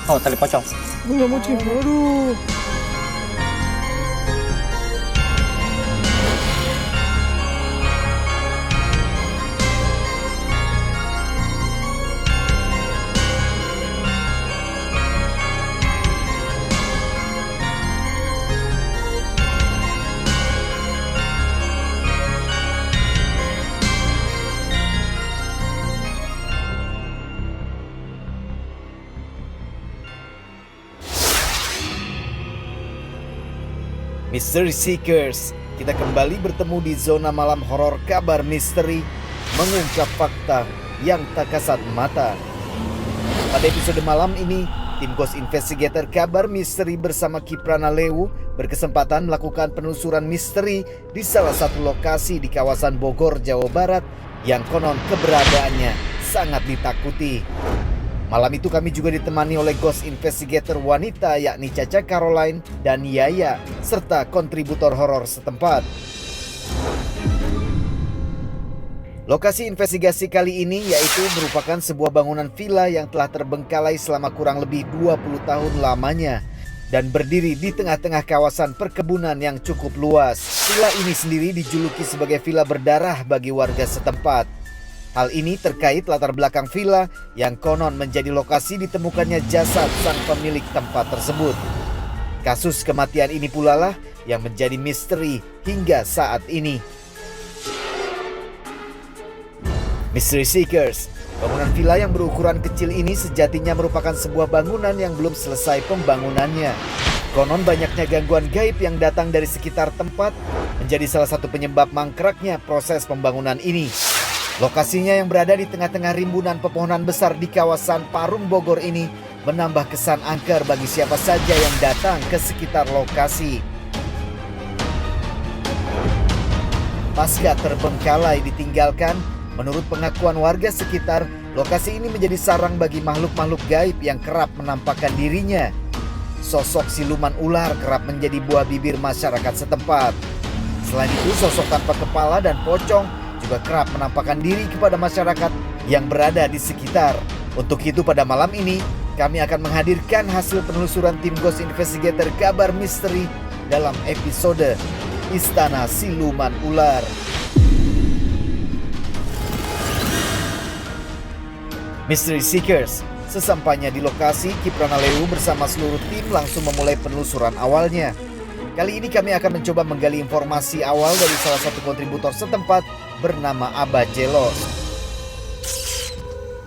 Oh, tali pocong. Gue nggak mau cium. Aduh. Mystery Seekers, kita kembali bertemu di zona malam horor kabar misteri mengungkap fakta yang tak kasat mata. Pada episode malam ini, tim Ghost Investigator kabar misteri bersama Kiprana Lewu berkesempatan melakukan penelusuran misteri di salah satu lokasi di kawasan Bogor, Jawa Barat yang konon keberadaannya sangat ditakuti. Malam itu kami juga ditemani oleh Ghost Investigator wanita yakni Caca Caroline dan Yaya serta kontributor horor setempat. Lokasi investigasi kali ini yaitu merupakan sebuah bangunan villa yang telah terbengkalai selama kurang lebih 20 tahun lamanya dan berdiri di tengah-tengah kawasan perkebunan yang cukup luas. Villa ini sendiri dijuluki sebagai villa berdarah bagi warga setempat. Hal ini terkait latar belakang villa yang konon menjadi lokasi ditemukannya jasad sang pemilik tempat tersebut. Kasus kematian ini pula lah yang menjadi misteri hingga saat ini. Mystery Seekers, bangunan villa yang berukuran kecil ini sejatinya merupakan sebuah bangunan yang belum selesai pembangunannya. Konon banyaknya gangguan gaib yang datang dari sekitar tempat menjadi salah satu penyebab mangkraknya proses pembangunan ini. Lokasinya yang berada di tengah-tengah rimbunan pepohonan besar di kawasan Parung Bogor ini menambah kesan angker bagi siapa saja yang datang ke sekitar lokasi. Pasca terbengkalai ditinggalkan, menurut pengakuan warga sekitar, lokasi ini menjadi sarang bagi makhluk-makhluk gaib yang kerap menampakkan dirinya. Sosok siluman ular kerap menjadi buah bibir masyarakat setempat. Selain itu, sosok tanpa kepala dan pocong juga kerap menampakkan diri kepada masyarakat yang berada di sekitar. Untuk itu pada malam ini, kami akan menghadirkan hasil penelusuran tim Ghost Investigator kabar misteri dalam episode Istana Siluman Ular. Mystery Seekers, sesampainya di lokasi, Kiprana Lewu bersama seluruh tim langsung memulai penelusuran awalnya. Kali ini kami akan mencoba menggali informasi awal dari salah satu kontributor setempat bernama Abah Jelos.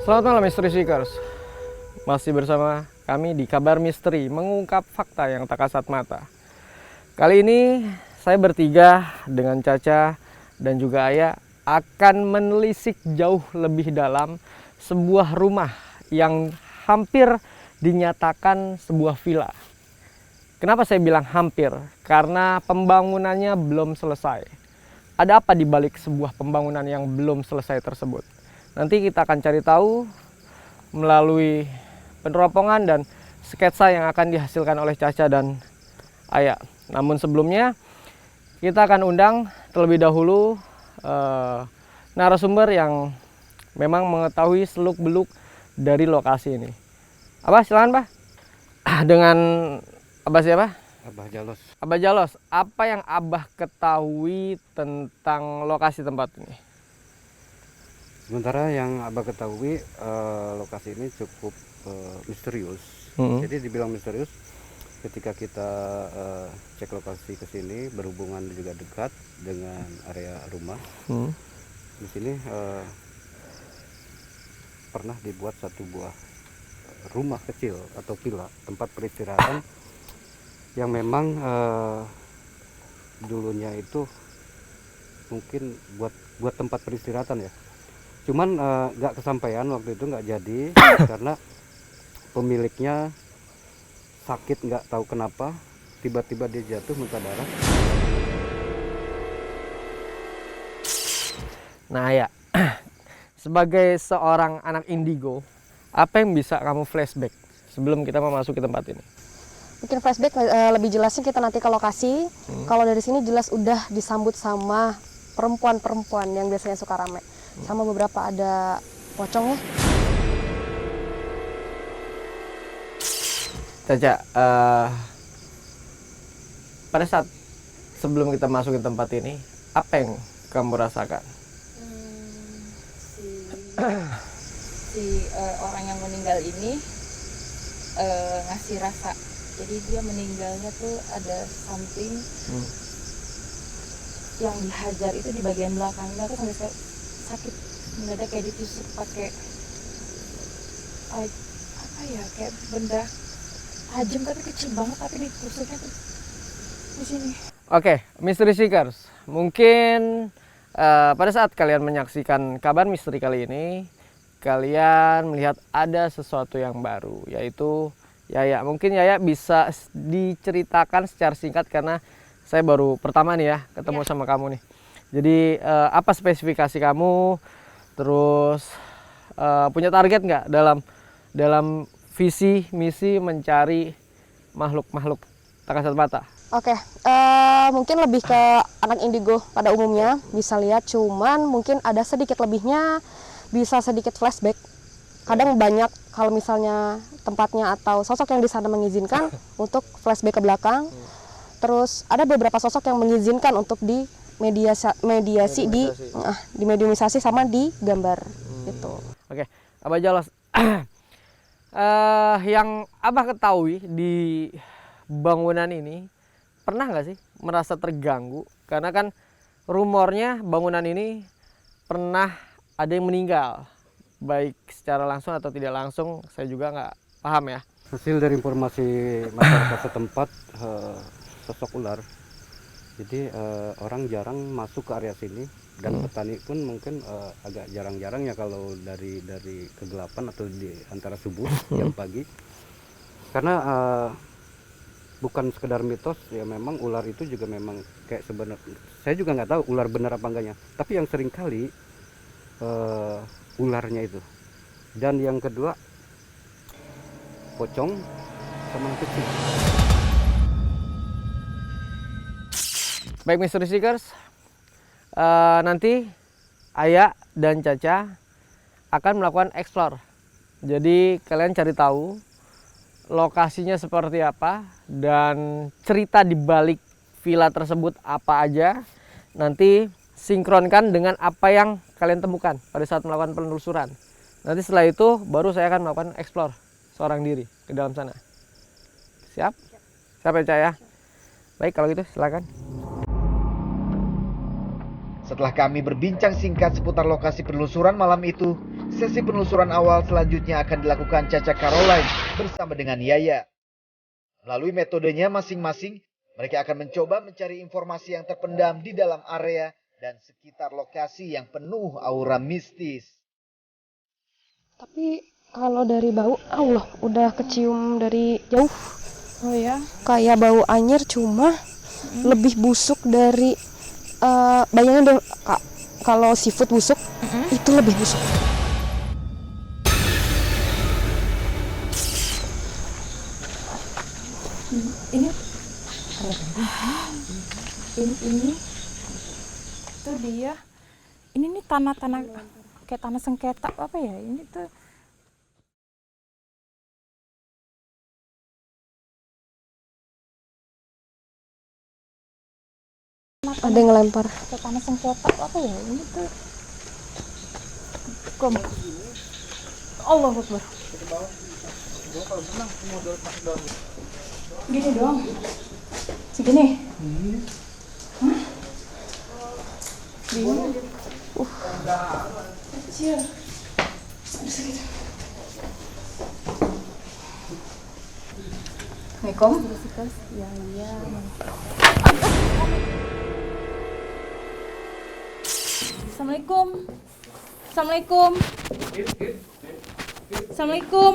Selamat malam Mystery Seekers. Masih bersama kami di Kabar Misteri mengungkap fakta yang tak kasat mata. Kali ini saya bertiga dengan Caca dan juga Ayah akan menelisik jauh lebih dalam sebuah rumah yang hampir dinyatakan sebuah villa. Kenapa saya bilang hampir? Karena pembangunannya belum selesai. Ada apa di balik sebuah pembangunan yang belum selesai tersebut? Nanti kita akan cari tahu melalui peneropongan dan sketsa yang akan dihasilkan oleh Caca dan Ayah. Namun sebelumnya kita akan undang terlebih dahulu narasumber yang memang mengetahui seluk-beluk dari lokasi ini. Abah, silakan Pak. Dengan Abah siapa? Abah Jalos. Abah Jalos, apa yang Abah ketahui tentang lokasi tempat ini? Sementara yang Abah ketahui, lokasi ini cukup misterius. Jadi dibilang misterius ketika kita cek lokasi ke sini, berhubungan juga dekat dengan area rumah. Di sini pernah dibuat satu buah rumah kecil atau villa, tempat peristirahatan yang memang dulunya itu mungkin buat tempat peristirahatan ya. Cuman nggak kesampaian waktu itu, nggak jadi karena pemiliknya sakit, nggak tahu kenapa tiba-tiba dia jatuh muntah darah. Nah ya, sebagai seorang anak indigo, apa yang bisa kamu flashback sebelum kita memasuki tempat ini? Mungkin flashback lebih jelasnya kita nanti ke lokasi. Kalau dari sini jelas udah disambut sama perempuan-perempuan yang biasanya suka rame. Sama beberapa ada pocongnya. Caca, pada saat sebelum kita masuk ke tempat ini, apa yang kamu rasakan? Si orang yang meninggal ini ngasih rasa. Jadi dia meninggalnya tuh ada something yang dihajar itu di bagian belakangnya tuh sampai sakit mendadak, kayak ditusuk pakai apa ya, kayak benda tajam tapi kecil banget, tapi ditusuknya tuh di sini. Oke, Mystery Seekers, mungkin pada saat kalian menyaksikan kabar misteri kali ini, kalian melihat ada sesuatu yang baru, yaitu Yaya. Mungkin Yaya bisa diceritakan secara singkat karena saya baru pertama nih ya ketemu sama kamu nih. Jadi apa spesifikasi kamu, terus punya target nggak dalam visi misi mencari makhluk tak kasat mata? Oke, mungkin lebih ke anak indigo pada umumnya bisa lihat, cuman mungkin ada sedikit lebihnya, bisa sedikit flashback. Kadang banyak kalau misalnya tempatnya atau sosok yang di sana mengizinkan untuk flashback ke belakang. Terus ada beberapa sosok yang mengizinkan untuk di mediumisasi sama di gambar itu. Oke, Abah jelas. Yang Abah ketahui di bangunan ini, pernah nggak sih merasa terganggu? Karena kan rumornya bangunan ini pernah ada yang meninggal, baik secara langsung atau tidak langsung, saya juga nggak paham ya. Hasil dari informasi masyarakat setempat, sosok ular. Jadi orang jarang masuk ke area sini, dan petani pun mungkin agak jarang-jarang ya kalau dari kegelapan atau di antara subuh jam pagi. Karena bukan sekedar mitos ya, memang ular itu juga memang kayak sebenarnya saya juga nggak tahu ular benar apa enggaknya, tapi yang sering kali ularnya itu. Dan yang kedua pocong sama kecil. Baik Mystery Seekers, nanti Aya dan Caca akan melakukan explore. Jadi kalian cari tahu lokasinya seperti apa dan cerita di balik villa tersebut apa aja. Nanti sinkronkan dengan apa yang kalian temukan pada saat melakukan penelusuran. Nanti setelah itu baru saya akan melakukan explore seorang diri ke dalam sana. Siap? Siap ya, Cak ya? Baik, kalau gitu silakan. Setelah kami berbincang singkat seputar lokasi penelusuran malam itu, sesi penelusuran awal selanjutnya akan dilakukan Caca Caroline bersama dengan Yaya. Melalui metodenya masing-masing, mereka akan mencoba mencari informasi yang terpendam di dalam area dan sekitar lokasi yang penuh aura mistis. Tapi kalau dari bau, Allah udah kecium dari jauh. Oh ya? Kayak bau anyir, cuma lebih busuk dari bayangin deh, kalau seafood busuk, itu lebih busuk. Ini tuh dia. Ini nih tanah-tanah kayak tanah sengketa apa ya? Ini tuh Ada yang ngelempar. kayak tanah sengketa apa ya? Ini tuh kom. Allah Akbar. Gini doang. Segini. Hah? Bingung. Kecil. Segitu. Assalamualaikum. Ya, iya. Assalamualaikum. Assalamualaikum. Assalamualaikum.